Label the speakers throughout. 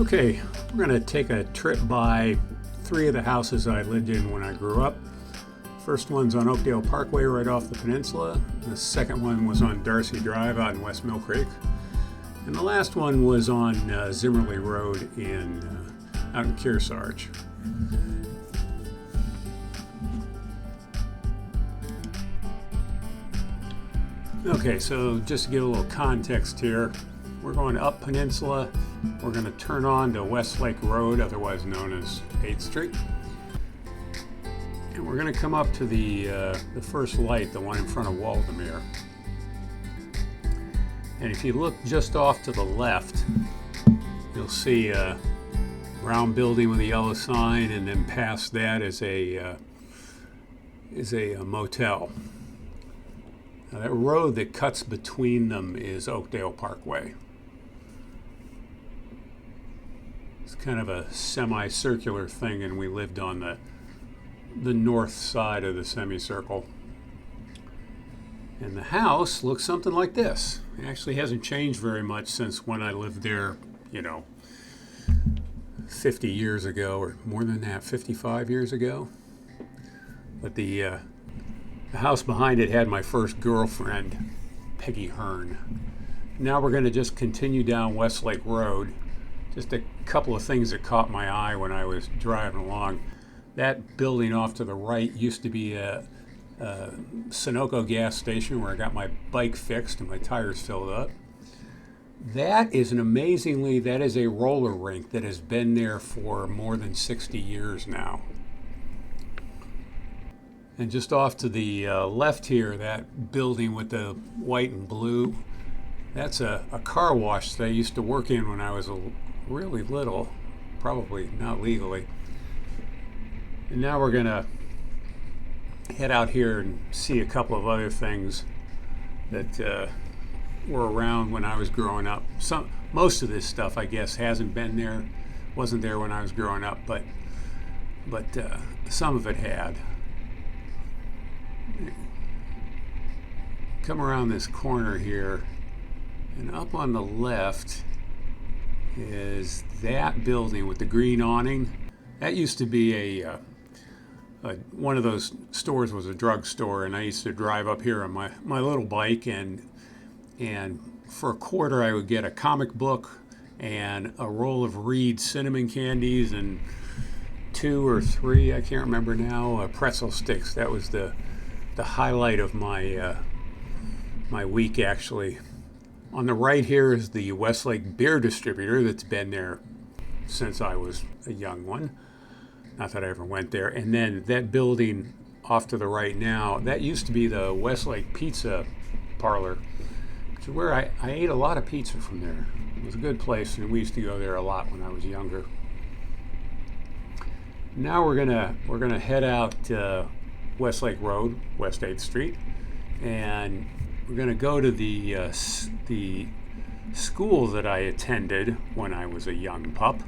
Speaker 1: Okay, we're going to take a trip by three of the houses I lived in when I grew up. First one's on Oakdale Parkway right off the peninsula. The second one was on Darcy Drive out in West Mill Creek. And the last one was on Zimmerly Road out in Kearsarge. Okay, so just to give a little context here, we're going up Peninsula. We're going to turn on to Westlake Road, otherwise known as 8th Street. And we're going to come up to the first light, the one in front of Waldemeer. And if you look just off to the left, you'll see a brown building with a yellow sign, and then past that is a motel. Now, that road that cuts between them is Oakdale Parkway. It's kind of a semicircular thing, and we lived on the north side of the semicircle. And the house looks something like this. It actually hasn't changed very much since when I lived there, 50 years ago, or more than that, 55 years ago. But the house behind it had my first girlfriend, Peggy Hearn. Now we're going to just continue down Westlake Road. Just a couple of things that caught my eye when I was driving along. That building off to the right used to be a Sunoco gas station where I got my bike fixed and my tires filled up. That is a roller rink that has been there for more than 60 years now. And just off to the left here, that building with the white and blue, that's a car wash that I used to work in when I was really little, probably not legally. And now we're going to head out here and see a couple of other things that were around when I was growing up. Most of this stuff, I guess, wasn't there when I was growing up, but some of it had. Come around this corner here, and up on the left is that building with the green awning. That used to be one of those stores was a drugstore, and I used to drive up here on my little bike, and for a quarter I would get a comic book and a roll of Reed cinnamon candies and 2 or 3, I can't remember now, pretzel sticks. That was the highlight of my week, actually. On the right here is the Westlake beer distributor that's been there since I was a young one. Not that I ever went there. And then that building off to the right now, that used to be the Westlake Pizza Parlor, which is where I ate a lot of pizza from there. It was a good place, and we used to go there a lot when I was younger. Now we're gonna head out Westlake Road, West 8th Street, and we're going to go to the school that I attended when I was a young pup.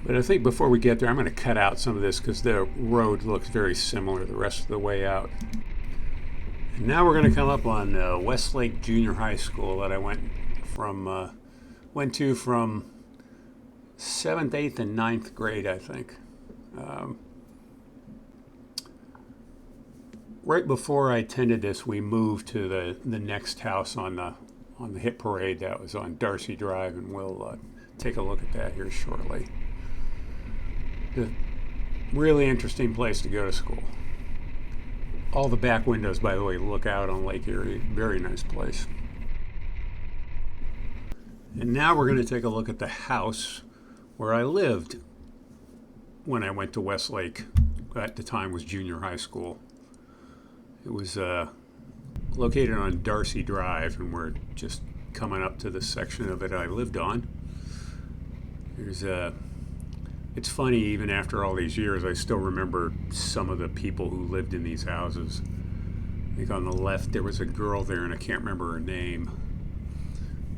Speaker 1: But I think before we get there, I'm going to cut out some of this because the road looks very similar the rest of the way out. And now we're going to come up on Westlake Junior High School that I went to from 7th, 8th, and 9th grade, I think. Right before I attended this, we moved to the next house on the hit parade that was on Darcy Drive, and we'll take a look at that here shortly. A really interesting place to go to school. All the back windows, by the way, look out on Lake Erie. Very nice place. And now we're going to take a look at the house where I lived when I went to Westlake. At the time was junior high school. It was located on Darcy Drive, and we're just coming up to the section of it I lived on. It's funny, even after all these years, I still remember some of the people who lived in these houses. I think on the left there was a girl there, and I can't remember her name.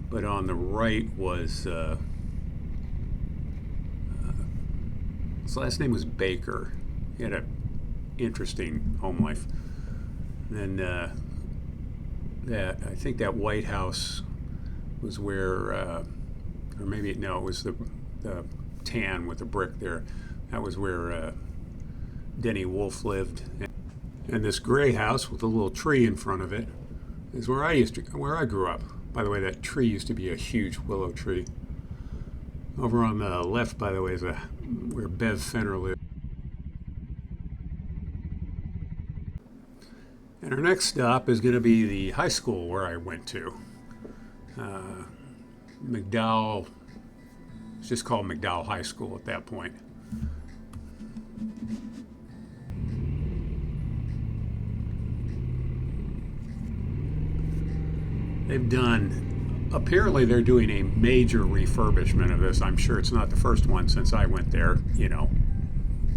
Speaker 1: But on the right was, his last name was Baker. He had an interesting home life. And then I think that White House was where, or maybe, no, it was the tan with the brick there. That was where Denny Wolf lived. And this gray house with a little tree in front of it is where I grew up. By the way, that tree used to be a huge willow tree. Over on the left, by the way, is where Bev Fenner lived. And our next stop is going to be the high school where I went to. McDowell, it's just called McDowell High School at that point. Apparently they're doing a major refurbishment of this. I'm sure it's not the first one since I went there,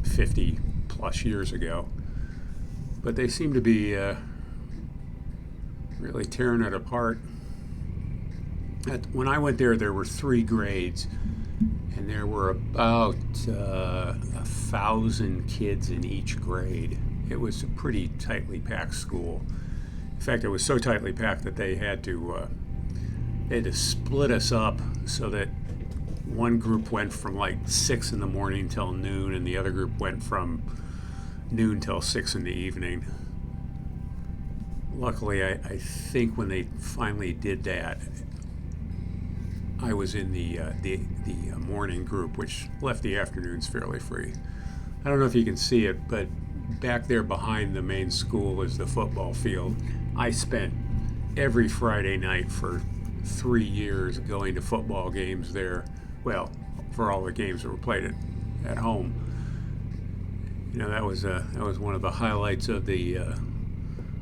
Speaker 1: 50 plus years ago. But they seem to be really tearing it apart. When I went there, there were 3 grades, and there were about 1,000 kids in each grade. It was a pretty tightly packed school. In fact, it was so tightly packed that they had to split us up so that one group went from like 6 in the morning till noon, and the other group went from noon till 6 in the evening. Luckily, I think when they finally did that, I was in the morning group, which left the afternoons fairly free. I don't know if you can see it, but back there behind the main school is the football field. I spent every Friday night for 3 years going to football games there. Well, for all the games that were played at home. That was one of the highlights of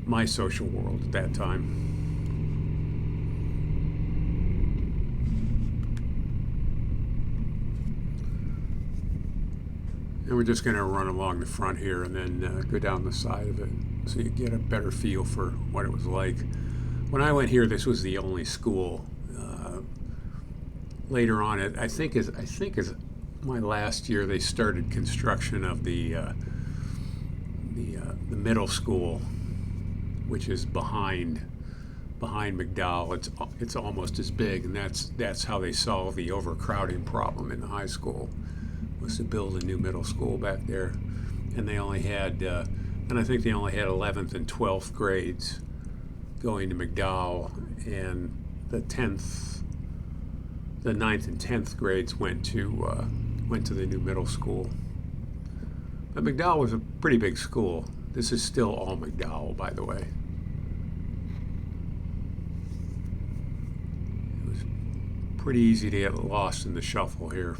Speaker 1: my social world at that time. And we're just going to run along the front here and then go down the side of it so you get a better feel for what it was like. When I went here, this was the only school. Later on, I think as my last year, they started construction of the middle school, which is behind McDowell. It's almost as big, and that's how they solved the overcrowding problem in the high school, was to build a new middle school back there. And they only had, and I think they only had 11th and 12th grades going to McDowell, and the 9th and 10th grades went to the new middle school. But McDowell was a pretty big school. This is still all McDowell, by the way. It was pretty easy to get lost in the shuffle here.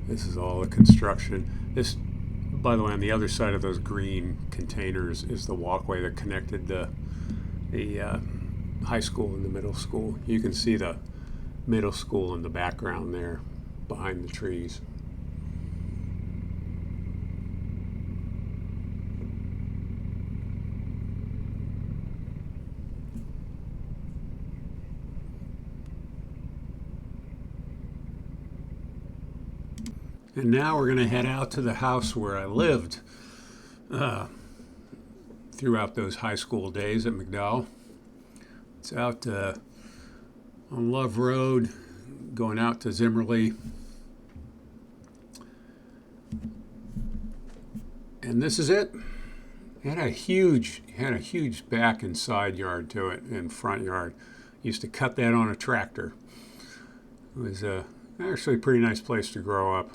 Speaker 1: This is all the construction. This, by the way, on the other side of those green containers is the walkway that connected the high school and the middle school. You can see the middle school in the background there behind the trees. And now we're going to head out to the house where I lived throughout those high school days at McDowell. It's out on Love Road, going out to Zimmerly. And this is it. It had a huge back and side yard to it, and front yard. Used to cut that on a tractor. It was actually a pretty nice place to grow up.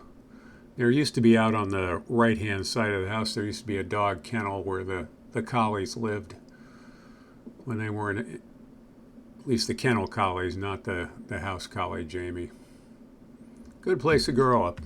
Speaker 1: There used to be, out on the right-hand side of the house, there used to be a dog kennel where the collies lived when they weren't, at least the kennel collies, not the house collie, Jamie. Good place to grow up.